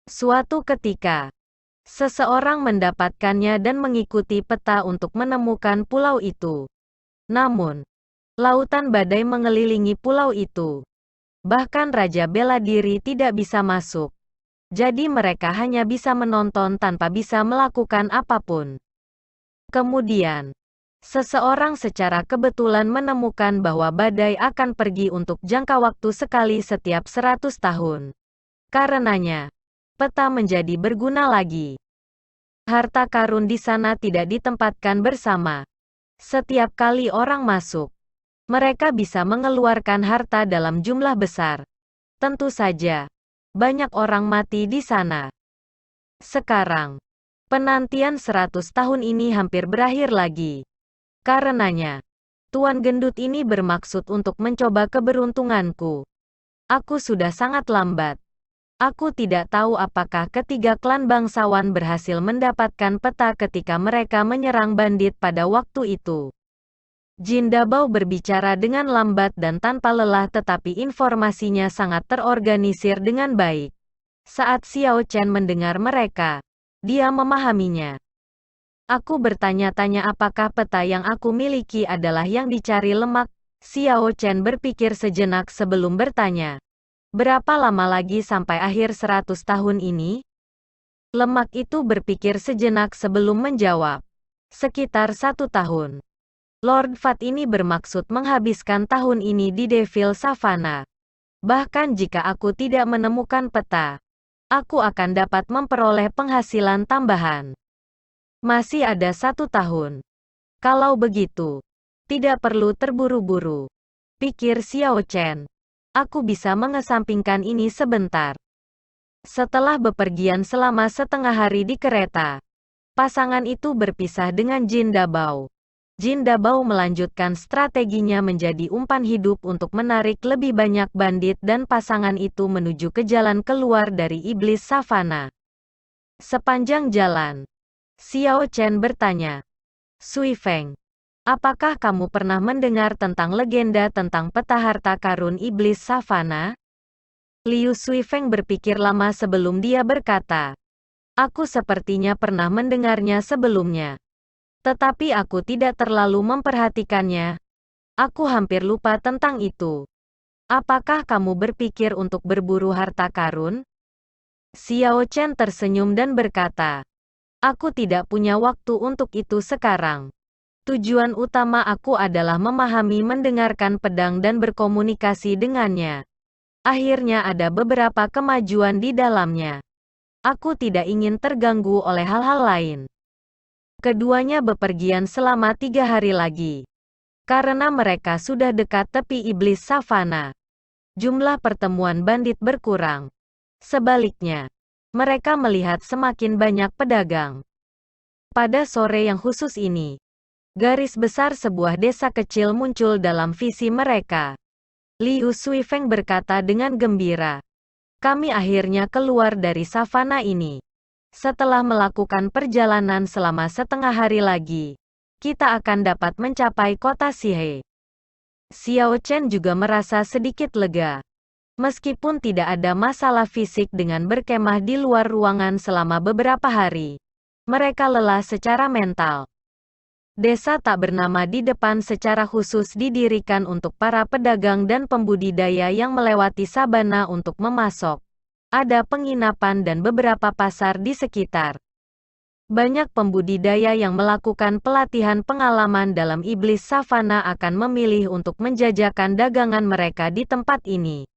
Suatu ketika, seseorang mendapatkannya dan mengikuti peta untuk menemukan pulau itu. Namun, lautan badai mengelilingi pulau itu. Bahkan Raja Bela Diri tidak bisa masuk. Jadi mereka hanya bisa menonton tanpa bisa melakukan apapun. Kemudian, seseorang secara kebetulan menemukan bahwa badai akan pergi untuk jangka waktu sekali setiap 100 tahun. Karenanya, peta menjadi berguna lagi. Harta karun di sana tidak ditempatkan bersama. Setiap kali orang masuk, mereka bisa mengeluarkan harta dalam jumlah besar. Tentu saja, banyak orang mati di sana. Sekarang, penantian 100 tahun ini hampir berakhir lagi. Karenanya, Tuan Gendut ini bermaksud untuk mencoba keberuntunganku. Aku sudah sangat lambat. Aku tidak tahu apakah ketiga klan bangsawan berhasil mendapatkan peta ketika mereka menyerang bandit pada waktu itu. Jin Dabao berbicara dengan lambat dan tanpa lelah, tetapi informasinya sangat terorganisir dengan baik. Saat Xiao Chen mendengar mereka, dia memahaminya. Aku bertanya-tanya apakah peta yang aku miliki adalah yang dicari lemak. Xiao Chen berpikir sejenak sebelum bertanya. Berapa lama lagi sampai akhir 100 tahun ini? Lemak itu berpikir sejenak sebelum menjawab. Sekitar 1 tahun. Lord Fat ini bermaksud menghabiskan tahun ini di Devil Savannah. Bahkan jika aku tidak menemukan peta, aku akan dapat memperoleh penghasilan tambahan. Masih ada 1 tahun. Kalau begitu, tidak perlu terburu-buru, pikir Xiao Chen. Aku bisa mengesampingkan ini sebentar. Setelah bepergian selama setengah hari di kereta, pasangan itu berpisah dengan Jin Dabao. Jin Dabao melanjutkan strateginya menjadi umpan hidup untuk menarik lebih banyak bandit dan pasangan itu menuju ke jalan keluar dari Iblis Savana. Sepanjang jalan, Xiao Chen bertanya, Sui Feng, apakah kamu pernah mendengar tentang legenda tentang peta harta karun Iblis Savana? Liu Sui Feng berpikir lama sebelum dia berkata, aku sepertinya pernah mendengarnya sebelumnya. Tetapi aku tidak terlalu memperhatikannya. Aku hampir lupa tentang itu. Apakah kamu berpikir untuk berburu harta karun? Xiao Chen tersenyum dan berkata, aku tidak punya waktu untuk itu sekarang. Tujuan utama aku adalah memahami, mendengarkan pedang dan berkomunikasi dengannya. Akhirnya ada beberapa kemajuan di dalamnya. Aku tidak ingin terganggu oleh hal-hal lain. Keduanya bepergian selama 3 hari lagi. Karena mereka sudah dekat tepi Iblis Savana, jumlah pertemuan bandit berkurang. Sebaliknya, mereka melihat semakin banyak pedagang. Pada sore yang khusus ini, garis besar sebuah desa kecil muncul dalam visi mereka. Liu Sui Feng berkata dengan gembira, kami akhirnya keluar dari savana ini. Setelah melakukan perjalanan selama setengah hari lagi, kita akan dapat mencapai kota Sihe. Xiao Chen juga merasa sedikit lega. Meskipun tidak ada masalah fisik dengan berkemah di luar ruangan selama beberapa hari, mereka lelah secara mental. Desa tak bernama di depan secara khusus didirikan untuk para pedagang dan pembudidaya yang melewati sabana untuk memasok. Ada penginapan dan beberapa pasar di sekitar. Banyak pembudidaya yang melakukan pelatihan pengalaman dalam Iblis Savana akan memilih untuk menjajakan dagangan mereka di tempat ini.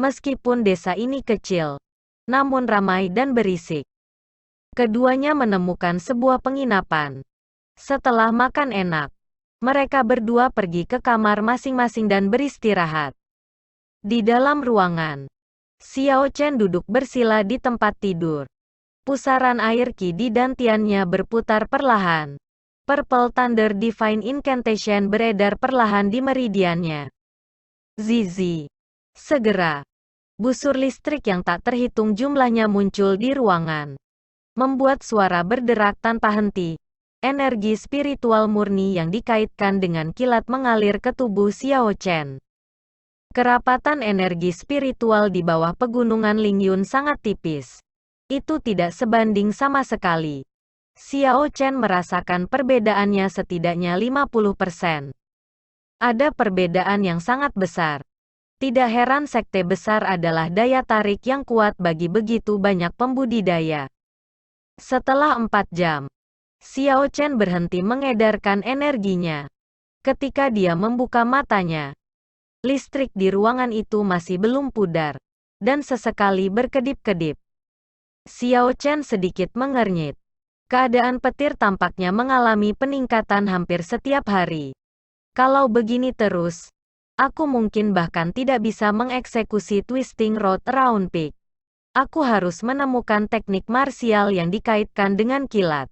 Meskipun desa ini kecil, namun ramai dan berisik. Keduanya menemukan sebuah penginapan. Setelah makan enak, mereka berdua pergi ke kamar masing-masing dan beristirahat. Di dalam ruangan, Xiao Chen duduk bersila di tempat tidur. Pusaran air ki di dantiannya berputar perlahan. Purple Thunder Divine Incantation beredar perlahan di meridiannya. Zizi. Segera, busur listrik yang tak terhitung jumlahnya muncul di ruangan. Membuat suara berderak tanpa henti. Energi spiritual murni yang dikaitkan dengan kilat mengalir ke tubuh Xiao Chen. Kerapatan energi spiritual di bawah pegunungan Lingyun sangat tipis. Itu tidak sebanding sama sekali. Xiao Chen merasakan perbedaannya setidaknya 50%. Ada perbedaan yang sangat besar. Tidak heran sekte besar adalah daya tarik yang kuat bagi begitu banyak pembudidaya. Setelah 4 jam, Xiao Chen berhenti mengedarkan energinya. Ketika dia membuka matanya, listrik di ruangan itu masih belum pudar, dan sesekali berkedip-kedip. Xiao Chen sedikit mengernyit. Keadaan petir tampaknya mengalami peningkatan hampir setiap hari. Kalau begini terus, aku mungkin bahkan tidak bisa mengeksekusi Twisting Road Round Peak. Aku harus menemukan teknik marsial yang dikaitkan dengan kilat.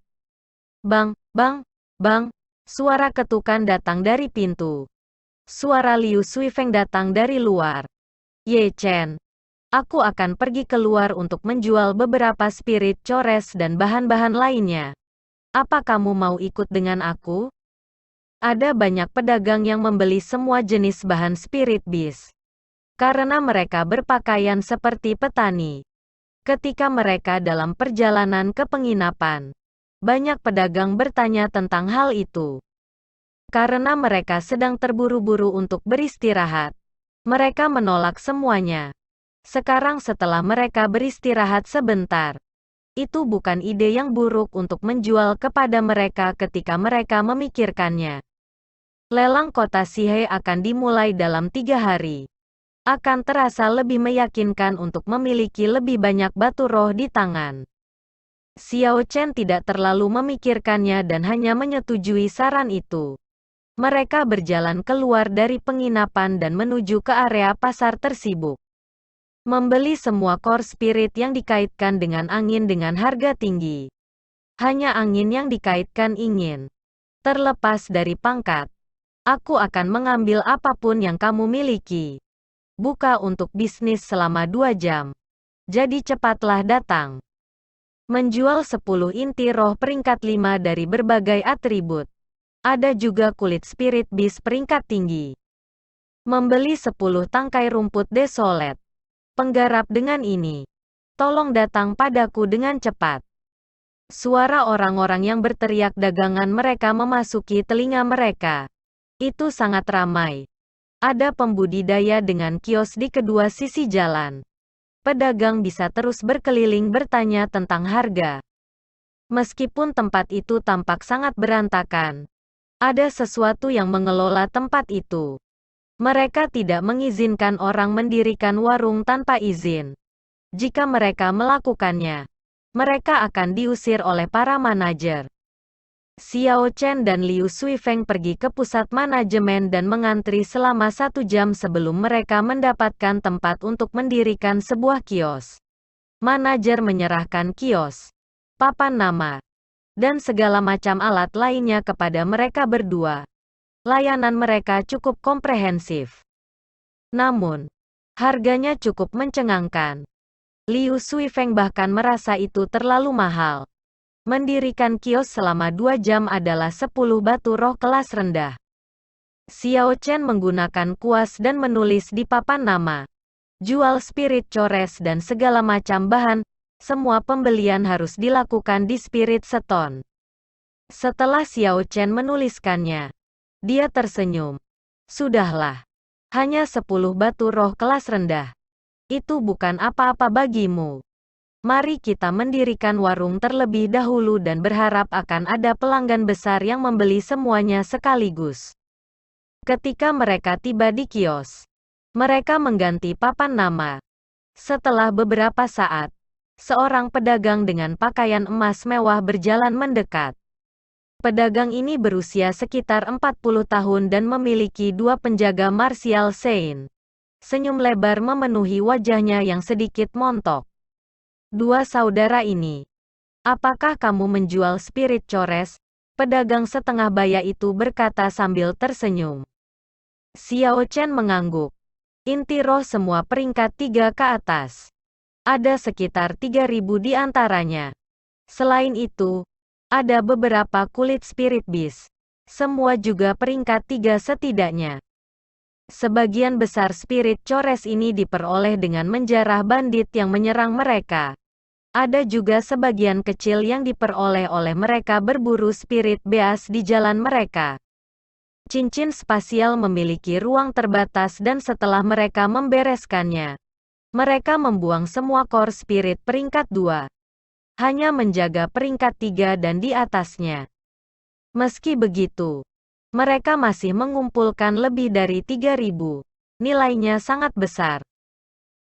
Bang, bang, bang, suara ketukan datang dari pintu. Suara Liu Suifeng datang dari luar. Ye Chen, aku akan pergi keluar untuk menjual beberapa spirit chores dan bahan-bahan lainnya. Apa kamu mau ikut dengan aku? Ada banyak pedagang yang membeli semua jenis bahan spirit beast. Karena mereka berpakaian seperti petani. Ketika mereka dalam perjalanan ke penginapan, banyak pedagang bertanya tentang hal itu. Karena mereka sedang terburu-buru untuk beristirahat, mereka menolak semuanya. Sekarang setelah mereka beristirahat sebentar, itu bukan ide yang buruk untuk menjual kepada mereka ketika mereka memikirkannya. Lelang kota Sihe akan dimulai dalam 3 hari. Akan terasa lebih meyakinkan untuk memiliki lebih banyak batu roh di tangan. Xiao Chen tidak terlalu memikirkannya dan hanya menyetujui saran itu. Mereka berjalan keluar dari penginapan dan menuju ke area pasar tersibuk. Membeli semua core spirit yang dikaitkan dengan angin dengan harga tinggi. Hanya angin yang dikaitkan ingin. Terlepas dari pangkat, aku akan mengambil apapun yang kamu miliki. Buka untuk bisnis selama 2 jam. Jadi cepatlah datang. Menjual 10 inti roh peringkat 5 dari berbagai atribut. Ada juga kulit spirit beast peringkat tinggi. Membeli 10 tangkai rumput desolate. Penggarap dengan ini. Tolong datang padaku dengan cepat. Suara orang-orang yang berteriak dagangan mereka memasuki telinga mereka. Itu sangat ramai. Ada pembudidaya dengan kios di kedua sisi jalan. Pedagang bisa terus berkeliling bertanya tentang harga. Meskipun tempat itu tampak sangat berantakan, ada sesuatu yang mengelola tempat itu. Mereka tidak mengizinkan orang mendirikan warung tanpa izin. Jika mereka melakukannya, mereka akan diusir oleh para manajer. Xiao Chen dan Liu Suifeng pergi ke pusat manajemen dan mengantri selama 1 jam sebelum mereka mendapatkan tempat untuk mendirikan sebuah kios. Manajer menyerahkan kios, papan nama, dan segala macam alat lainnya kepada mereka berdua. Layanan mereka cukup komprehensif. Namun, harganya cukup mencengangkan. Liu Suifeng bahkan merasa itu terlalu mahal. Mendirikan kios selama 2 jam adalah 10 batu roh kelas rendah. Xiao Chen menggunakan kuas dan menulis di papan nama. Jual spirit chores dan segala macam bahan. Semua pembelian harus dilakukan di Spirit Stone. Setelah Xiao Chen menuliskannya, dia tersenyum. Sudahlah. Hanya 10 batu roh kelas rendah. Itu bukan apa-apa bagimu. Mari kita mendirikan warung terlebih dahulu dan berharap akan ada pelanggan besar yang membeli semuanya sekaligus. Ketika mereka tiba di kios, Mereka mengganti papan nama. Setelah beberapa saat, seorang pedagang dengan pakaian emas mewah berjalan mendekat. Pedagang ini berusia sekitar 40 tahun dan memiliki 2 penjaga martial saint. Senyum lebar memenuhi wajahnya yang sedikit montok. Dua saudara ini. Apakah kamu menjual spirit cores? Pedagang setengah baya itu berkata sambil tersenyum. Xiao Chen mengangguk. Inti roh semua peringkat 3 ke atas. Ada sekitar 3.000 di antaranya. Selain itu, ada beberapa kulit spirit beast. Semua juga peringkat 3 setidaknya. Sebagian besar spirit cores ini diperoleh dengan menjarah bandit yang menyerang mereka. Ada juga sebagian kecil yang diperoleh oleh mereka berburu spirit beast di jalan mereka. Cincin spasial memiliki ruang terbatas dan setelah mereka membereskannya, mereka membuang semua core spirit peringkat 2. Hanya menjaga peringkat 3 dan di atasnya. Meski begitu, mereka masih mengumpulkan lebih dari 3.000. Nilainya sangat besar.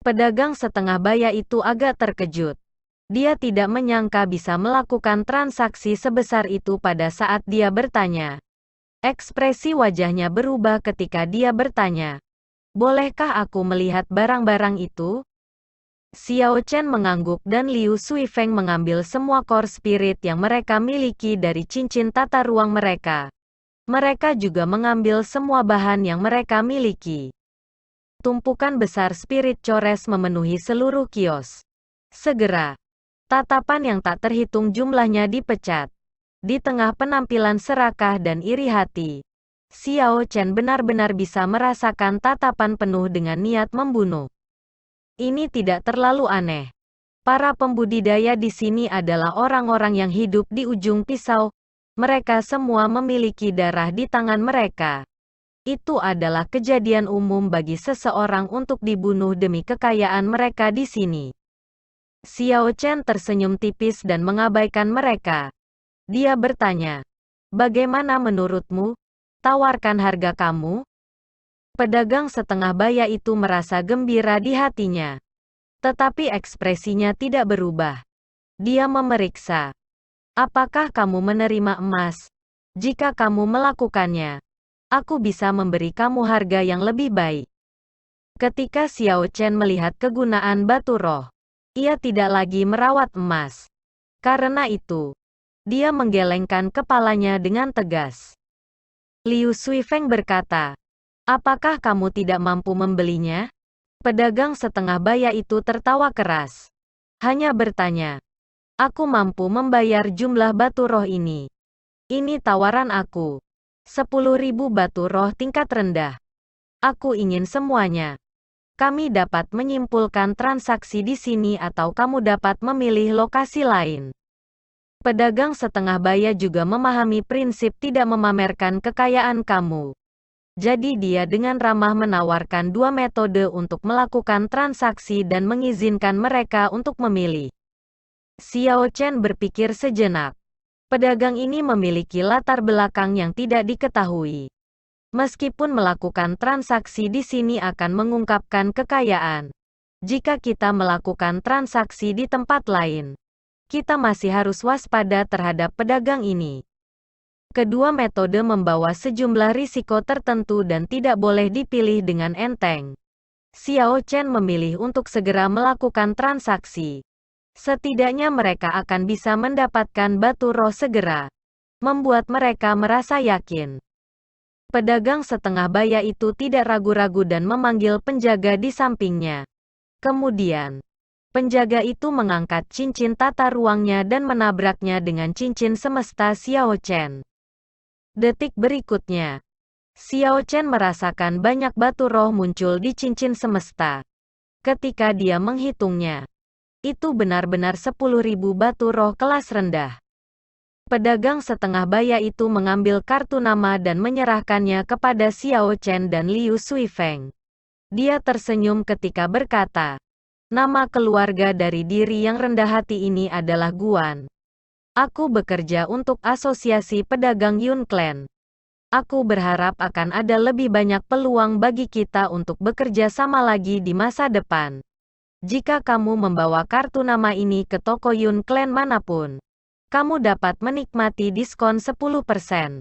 Pedagang setengah baya itu agak terkejut. Dia tidak menyangka bisa melakukan transaksi sebesar itu pada saat dia bertanya. Ekspresi wajahnya berubah ketika dia bertanya. Bolehkah aku melihat barang-barang itu? Xiao Chen mengangguk dan Liu Suifeng mengambil semua core spirit yang mereka miliki dari cincin tata ruang mereka. Mereka juga mengambil semua bahan yang mereka miliki. Tumpukan besar spirit cores memenuhi seluruh kios. Segera, tatapan yang tak terhitung jumlahnya dipecat. Di tengah penampilan serakah dan iri hati, Xiao Chen benar-benar bisa merasakan tatapan penuh dengan niat membunuh. Ini tidak terlalu aneh. Para pembudidaya di sini adalah orang-orang yang hidup di ujung pisau. Mereka semua memiliki darah di tangan mereka. Itu adalah kejadian umum bagi seseorang untuk dibunuh demi kekayaan mereka di sini. Xiao Chen tersenyum tipis dan mengabaikan mereka. Dia bertanya, "Bagaimana menurutmu? Tawarkan harga kamu?" Pedagang setengah baya itu merasa gembira di hatinya. Tetapi ekspresinya tidak berubah. Dia memeriksa. "Apakah kamu menerima emas? Jika kamu melakukannya, aku bisa memberi kamu harga yang lebih baik." Ketika Xiao Chen melihat kegunaan batu roh, ia tidak lagi merawat emas. Karena itu, dia menggelengkan kepalanya dengan tegas. Liu Suifeng berkata, "Apakah kamu tidak mampu membelinya?" Pedagang setengah baya itu tertawa keras. Hanya bertanya, "Aku mampu membayar jumlah batu roh ini. Ini tawaran aku. 10.000 batu roh tingkat rendah. Aku ingin semuanya. Kami dapat menyimpulkan transaksi di sini atau kamu dapat memilih lokasi lain." Pedagang setengah baya juga memahami prinsip tidak memamerkan kekayaan kamu. Jadi dia dengan ramah menawarkan 2 metode untuk melakukan transaksi dan mengizinkan mereka untuk memilih. Xiao Chen berpikir sejenak. Pedagang ini memiliki latar belakang yang tidak diketahui. Meskipun melakukan transaksi di sini akan mengungkapkan kekayaan, jika kita melakukan transaksi di tempat lain, kita masih harus waspada terhadap pedagang ini. Kedua metode membawa sejumlah risiko tertentu dan tidak boleh dipilih dengan enteng. Xiao Chen memilih untuk segera melakukan transaksi. Setidaknya mereka akan bisa mendapatkan batu roh segera. Membuat mereka merasa yakin. Pedagang setengah baya itu tidak ragu-ragu dan memanggil penjaga di sampingnya. Kemudian, penjaga itu mengangkat cincin tata ruangnya dan menabraknya dengan cincin semesta Xiao Chen. Detik berikutnya, Xiao Chen merasakan banyak batu roh muncul di cincin semesta. Ketika dia menghitungnya, itu benar-benar 10.000 batu roh kelas rendah. Pedagang setengah baya itu mengambil kartu nama dan menyerahkannya kepada Xiao Chen dan Liu Suifeng. Dia tersenyum ketika berkata, "Nama keluarga dari diri yang rendah hati ini adalah Guan. Aku bekerja untuk Asosiasi Pedagang Yun Clan. Aku berharap akan ada lebih banyak peluang bagi kita untuk bekerja sama lagi di masa depan. Jika kamu membawa kartu nama ini ke toko Yun Clan manapun, kamu dapat menikmati diskon 10%.